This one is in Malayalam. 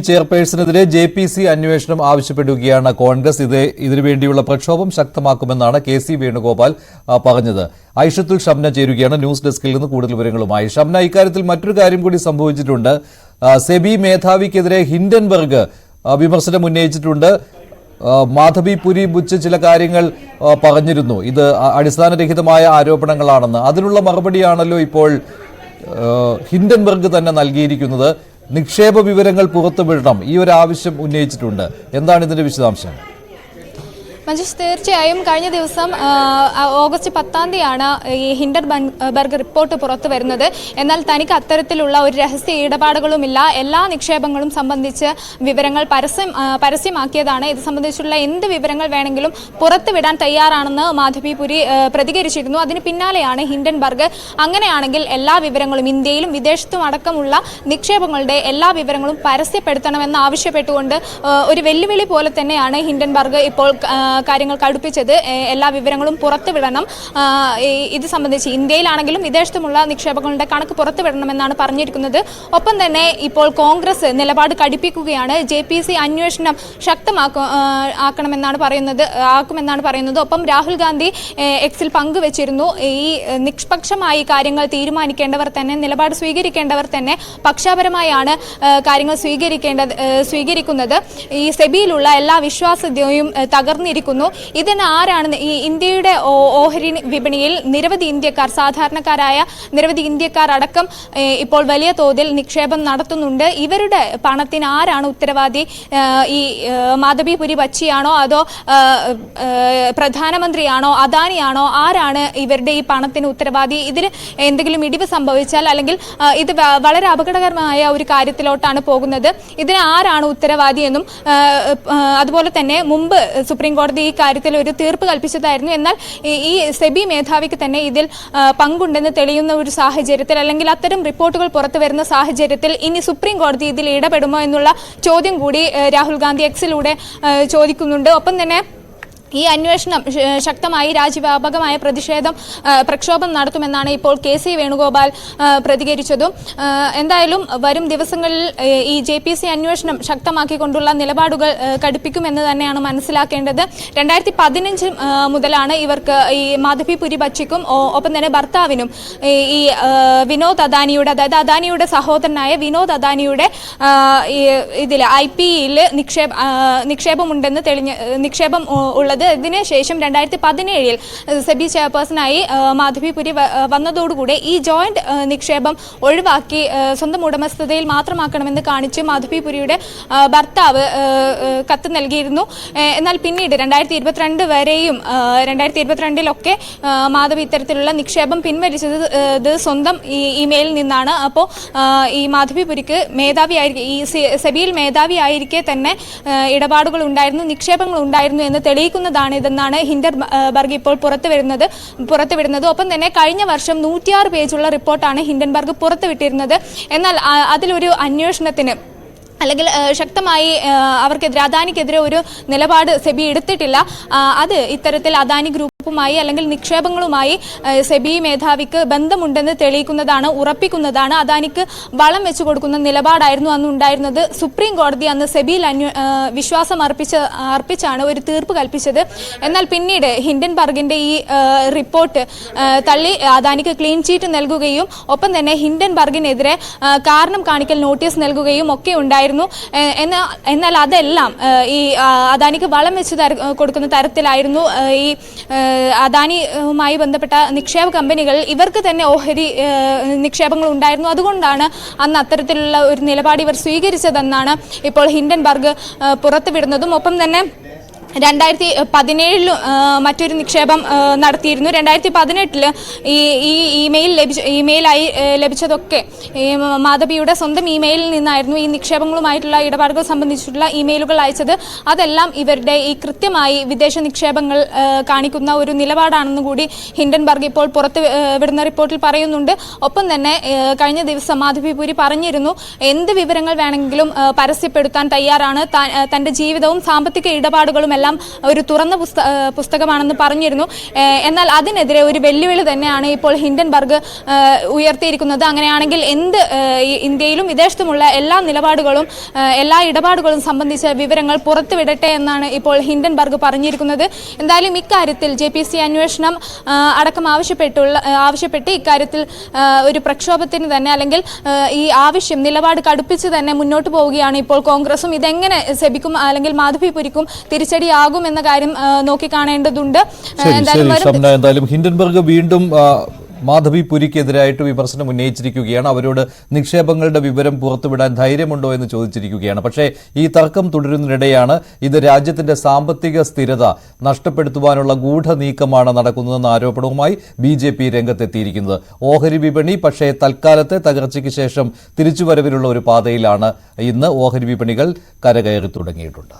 ചെയർപേഴ്സണെതിരെ JPC അന്വേഷണം ആവശ്യപ്പെടുകയാണ് കോൺഗ്രസ്. ഇതിനുവേണ്ടിയുള്ള പ്രക്ഷോഭം ശക്തമാക്കുമെന്നാണ് KC വേണുഗോപാൽ പറഞ്ഞത്. ഐഷത്തുൽ ഷംന ചേരുകയാണ് ന്യൂസ് ഡെസ്കിൽ നിന്ന് കൂടുതൽ വിവരങ്ങളുമായി. ഷംന, ഇക്കാര്യത്തിൽ മറ്റൊരു കാര്യം കൂടി സംഭവിച്ചിട്ടുണ്ട്. സെബി മേധാവിക്കെതിരെ ഹിൻഡൻബർഗ് വിമർശനം ഉന്നയിച്ചിട്ടുണ്ട്. മാധബി പുരി ബുച്ച് ചില കാര്യങ്ങൾ പറഞ്ഞിരുന്നു. ഇത് അടിസ്ഥാനരഹിതമായ ആരോപണങ്ങളാണെന്ന്. അതിനുള്ള മറുപടിയാണല്ലോ ഇപ്പോൾ ഹിൻഡൻബർഗ് തന്നെ നൽകിയിരിക്കുന്നത്. നിക്ഷേപ വിവരങ്ങൾ പുറത്തുവിടണം, ഈ ഒരു ആവശ്യം ഉന്നയിച്ചിട്ടുണ്ട്. എന്താണ് ഇതിന്റെ വിശദാംശം? മഞ്ജുഷ്, തീർച്ചയായും കഴിഞ്ഞ ദിവസം ഓഗസ്റ്റ് 10 ഈ ഹിൻഡൻബർഗ് റിപ്പോർട്ട് പുറത്തു വരുന്നത്. എന്നാൽ തനിക്ക് അത്തരത്തിലുള്ള ഒരു രഹസ്യ ഇടപാടുകളുമില്ല, എല്ലാ നിക്ഷേപങ്ങളും സംബന്ധിച്ച് വിവരങ്ങൾ പരസ്യമാക്കിയതാണ്. ഇത് സംബന്ധിച്ചുള്ള എന്ത് വിവരങ്ങൾ വേണമെങ്കിലും പുറത്തുവിടാൻ തയ്യാറാണെന്ന് മാധബി പുരി പ്രതികരിച്ചിരുന്നു. അതിന് പിന്നാലെയാണ് ഹിൻഡൻബർഗ് അങ്ങനെയാണെങ്കിൽ എല്ലാ വിവരങ്ങളും, ഇന്ത്യയിലും വിദേശത്തും അടക്കമുള്ള നിക്ഷേപങ്ങളുടെ എല്ലാ വിവരങ്ങളും പരസ്യപ്പെടുത്തണമെന്ന് ആവശ്യപ്പെട്ടുകൊണ്ട് ഒരു വെല്ലുവിളി പോലെ തന്നെയാണ് ഹിൻഡൻബർഗ് ഇപ്പോൾ കാര്യങ്ങൾ കടുപ്പിച്ചത്. എല്ലാ വിവരങ്ങളും പുറത്തുവിടണം, ഇത് സംബന്ധിച്ച് ഇന്ത്യയിലാണെങ്കിലും വിദേശത്തുമുള്ള നിക്ഷേപങ്ങളുടെ കണക്ക് പുറത്തുവിടണമെന്നാണ് പറഞ്ഞിരിക്കുന്നത്. ഒപ്പം തന്നെ ഇപ്പോൾ കോൺഗ്രസ് നിലപാട് കടുപ്പിക്കുകയാണ്. JPC അന്വേഷണം ആക്കുമെന്നാണ് പറയുന്നത്. ഒപ്പം രാഹുൽ ഗാന്ധി എക്സിൽ പങ്കുവച്ചിരുന്നു, ഈ നിഷ്പക്ഷമായി കാര്യങ്ങൾ തീരുമാനിക്കേണ്ടവർ തന്നെ, നിലപാട് സ്വീകരിക്കേണ്ടവർ തന്നെ പക്ഷാപരമായാണ് കാര്യങ്ങൾ സ്വീകരിക്കുന്നത്. ഈ സെബിയിലുള്ള എല്ലാ വിശ്വാസ്യതയും തകർന്നിരിക്കുന്നു. ഇതിന് ആരാണ്? ഈ ഇന്ത്യയുടെ ഓഹരി വിപണിയിൽ നിരവധി ഇന്ത്യക്കാർ, സാധാരണക്കാരായ നിരവധി ഇന്ത്യക്കാർ അടക്കം ഇപ്പോൾ വലിയ തോതിൽ നിക്ഷേപം നടത്തുന്നുണ്ട്. ഇവരുടെ പണത്തിന് ആരാണ് ഉത്തരവാദി? ഈ മാധബി പുരി ബച്ചിയാണോ, അതോ പ്രധാനമന്ത്രിയാണോ, അദാനിയാണോ? ആരാണ് ഇവരുടെ ഈ പണത്തിന് ഉത്തരവാദി? ഇതിൽ എന്തെങ്കിലും ഇടിവ് സംഭവിച്ചാൽ, അല്ലെങ്കിൽ ഇത് വളരെ അപകടകരമായ ഒരു കാര്യത്തിലോട്ടാണ് പോകുന്നത്. ഇതിന് ആരാണ് ഉത്തരവാദി എന്നും അതുപോലെ തന്നെ മുമ്പ് സുപ്രീം കോടതി ഈ കാര്യത്തിൽ ഒരു തീർപ്പ് കൽപ്പിച്ചതായിരുന്നു. എന്നാൽ ഈ സെബി മേധാവിക്ക് തന്നെ ഇതിൽ പങ്കുണ്ടെന്ന് തെളിയുന്ന ഒരു സാഹചര്യത്തിൽ, അല്ലെങ്കിൽ അത്തരം റിപ്പോർട്ടുകൾ പുറത്തു വരുന്ന സാഹചര്യത്തിൽ ഇനി സുപ്രീം കോടതി ഇതിൽ ഇടപെടുമോ എന്നുള്ള ചോദ്യം കൂടി രാഹുൽ ഗാന്ധി എക്സിലൂടെ ചോദിക്കുന്നുണ്ട്. ഒപ്പം തന്നെ ഈ അന്വേഷണം ശക്തമായി രാജ്യവ്യാപകമായ പ്രക്ഷോഭം നടത്തുമെന്നാണ് ഇപ്പോൾ KC വേണുഗോപാൽ പ്രതികരിച്ചതും. എന്തായാലും വരും ദിവസങ്ങളിൽ ഈ JPC അന്വേഷണം ശക്തമാക്കിക്കൊണ്ടുള്ള നിലപാടുകൾ കടുപ്പിക്കുമെന്ന് തന്നെയാണ് മനസ്സിലാക്കേണ്ടത്. 2015 മുതലാണ് ഇവർക്ക്, ഈ മാധബി പുരി ബച്ചിക്കും ഒപ്പം തന്നെ ഭർത്താവിനും, ഈ വിനോദ് അദാനിയുടെ, അതായത് അദാനിയുടെ സഹോദരനായ വിനോദ് അദാനിയുടെ ഇതിൽ IPEൽ നിക്ഷേപമുണ്ടെന്ന് നിക്ഷേപം ഉള്ളത്. ഇതിനുശേഷം 2017 സെബി ചെയർപേഴ്സണായി മാധബി പുരി വന്നതോടുകൂടി ഈ ജോയിന്റ് നിക്ഷേപം ഒഴിവാക്കി സ്വന്തം ഉടമസ്ഥതയിൽ മാത്രമാക്കണമെന്ന് കാണിച്ച് മാധബി പുരിയുടെ ഭർത്താവ് കത്ത് നൽകിയിരുന്നു. എന്നാൽ പിന്നീട് 2022 വരെയും 2022 മാധബി ഇത്തരത്തിലുള്ള നിക്ഷേപം പിൻവലിച്ചത് സ്വന്തം ഇമെയിലിൽ നിന്നാണ്. അപ്പോൾ ഈ മാധബി പുരിക്ക് ഈ സെബിയിൽ മേധാവിയായിരിക്കെ തന്നെ ഇടപാടുകൾ ഉണ്ടായിരുന്നു, നിക്ഷേപങ്ങൾ ഉണ്ടായിരുന്നു എന്ന് തെളിയിക്കുന്നതാണ് ഇതെന്നാണ് ഹിൻഡൻബർഗ് ഇപ്പോൾ പുറത്തുവിടുന്നത്. ഒപ്പം തന്നെ കഴിഞ്ഞ വർഷം 106 പേജുള്ള റിപ്പോർട്ടാണ് ഹിൻഡൻബർഗ് പുറത്തുവിട്ടിരുന്നത്. എന്നാൽ അതിലൊരു അന്വേഷണത്തിന്, അല്ലെങ്കിൽ ശക്തമായി അവർക്കെതിരെ, അദാനിക്കെതിരെ ഒരു നിലപാട് സെബി എടുത്തിട്ടില്ല. അത് ഇത്തരത്തിൽ അദാനി ഗ്രൂപ്പുമായി അല്ലെങ്കിൽ നിക്ഷേപങ്ങളുമായി സെബി മേധാവിക്ക് ബന്ധമുണ്ടെന്ന് തെളിയിക്കുന്നതാണ്, ഉറപ്പിക്കുന്നതാണ്. അദാനിക്ക് വളം വെച്ചു കൊടുക്കുന്ന നിലപാടായിരുന്നു അന്ന് ഉണ്ടായിരുന്നത്. സുപ്രീം കോടതി അന്ന് സെബിയിൽ വിശ്വാസം അർപ്പിച്ചാണ് ഒരു തീർപ്പ് കൽപ്പിച്ചത്. എന്നാൽ പിന്നീട് ഹിൻഡൻബർഗിന്റെ ഈ റിപ്പോർട്ട് തള്ളി അദാനിക്ക് ക്ലീൻ ചീറ്റ് നൽകുകയും ഒപ്പം തന്നെ ഹിൻഡൻബർഗിനെതിരെ കാരണം കാണിക്കൽ നോട്ടീസ് നൽകുകയും ഒക്കെ ഉണ്ടായിരുന്നു. എന്നാൽ അതെല്ലാം ഈ അദാനിക്ക് വളം വെച്ച് കൊടുക്കുന്ന തരത്തിലായിരുന്നു. ഈ അദാനിയുമായി ബന്ധപ്പെട്ട നിക്ഷേപ കമ്പനികൾ, ഇവർക്ക് തന്നെ ഓഹരി നിക്ഷേപങ്ങൾ ഉണ്ടായിരുന്നു. അതുകൊണ്ടാണ് അന്ന് അത്തരത്തിലുള്ള ഒരു നിലപാട് ഇവർ സ്വീകരിച്ചതെന്നാണ് ഇപ്പോൾ ഹിൻഡൻബർഗ് പുറത്തുവിടുന്നതും. ഒപ്പം തന്നെ 2017 മറ്റൊരു നിക്ഷേപം നടത്തിയിരുന്നു. 2018 ഈ ഇമെയിലായി ലഭിച്ചതൊക്കെ ഈ മാധബിയുടെ സ്വന്തം ഇമെയിലിൽ നിന്നായിരുന്നു. ഈ നിക്ഷേപങ്ങളുമായിട്ടുള്ള ഇടപാടുകൾ സംബന്ധിച്ചിട്ടുള്ള ഇമെയിലുകൾ അയച്ചത്. അതെല്ലാം ഇവരുടെ ഈ കൃത്യമായി വിദേശ നിക്ഷേപങ്ങൾ കാണിക്കുന്ന ഒരു നിലപാടാണെന്ന് കൂടി ഹിൻഡൻബർഗ് ഇപ്പോൾ പുറത്തുവിടുന്ന റിപ്പോർട്ടിൽ പറയുന്നുണ്ട്. ഒപ്പം തന്നെ കഴിഞ്ഞ ദിവസം മാധബി പുരി പറഞ്ഞിരുന്നു, എന്ത് വിവരങ്ങൾ വേണമെങ്കിലും പരസ്യപ്പെടുത്താൻ തയ്യാറാണ്, തന്റെ ജീവിതവും സാമ്പത്തിക ഇടപാടുകളും എല്ലാം ഒരു തുറന്ന പുസ്തകമാണെന്ന് പറഞ്ഞിരുന്നു. എന്നാൽ അതിനെതിരെ ഒരു വെല്ലുവിളി തന്നെയാണ് ഇപ്പോൾ ഹിൻഡൻബർഗ് ഉയർത്തിയിരിക്കുന്നത്. അങ്ങനെയാണെങ്കിൽ ഇന്ത്യയിലും വിദേശത്തുമുള്ള എല്ലാ നിലപാടുകളും എല്ലാ ഇടപാടുകളും സംബന്ധിച്ച വിവരങ്ങൾ പുറത്തുവിടട്ടെ എന്നാണ് ഇപ്പോൾ ഹിൻഡൻബർഗ് പറഞ്ഞിരിക്കുന്നത്. എന്തായാലും ഇക്കാര്യത്തിൽ JPC അന്വേഷണം അടക്കം ആവശ്യപ്പെട്ട് ഇക്കാര്യത്തിൽ ഒരു പ്രക്ഷോഭത്തിന് തന്നെ അല്ലെങ്കിൽ ഈ ആവശ്യം നിലപാട് കടുപ്പിച്ച് തന്നെ മുന്നോട്ട് പോവുകയാണ് ഇപ്പോൾ കോൺഗ്രസും. ഇതെങ്ങനെ സെബിക്കും അല്ലെങ്കിൽ മാധവിപുരിക്കും തിരിച്ചടിയാകും എന്ന കാര്യം നോക്കിക്കാണേണ്ടതുണ്ട്. എന്തായാലും ഹിൻഡൻബർഗ് വീണ്ടും മാധവിപുരിക്കെതിരായിട്ട് വിമർശനം ഉന്നയിച്ചിരിക്കുകയാണ്. അവരോട് നിക്ഷേപങ്ങളുടെ വിവരം പുറത്തുവിടാൻ ധൈര്യമുണ്ടോ എന്ന് ചോദിച്ചിരിക്കുകയാണ്. പക്ഷേ ഈ തർക്കം തുടരുന്നതിനിടെയാണ് ഇത് രാജ്യത്തിന്റെ സാമ്പത്തിക സ്ഥിരത നഷ്ടപ്പെടുത്തുവാനുള്ള ഗൂഢനീക്കമാണ് നടക്കുന്നതെന്ന ആരോപണവുമായി BJP രംഗത്തെത്തിയിരിക്കുന്നത്. ഓഹരി വിപണി പക്ഷേ തൽക്കാലത്തെ തകർച്ചയ്ക്ക് ശേഷം തിരിച്ചുവരവിലുള്ള ഒരു പാതയിലാണ്. ഇന്ന് ഓഹരി വിപണികൾ കരകയറി തുടങ്ങിയിട്ടുണ്ട്.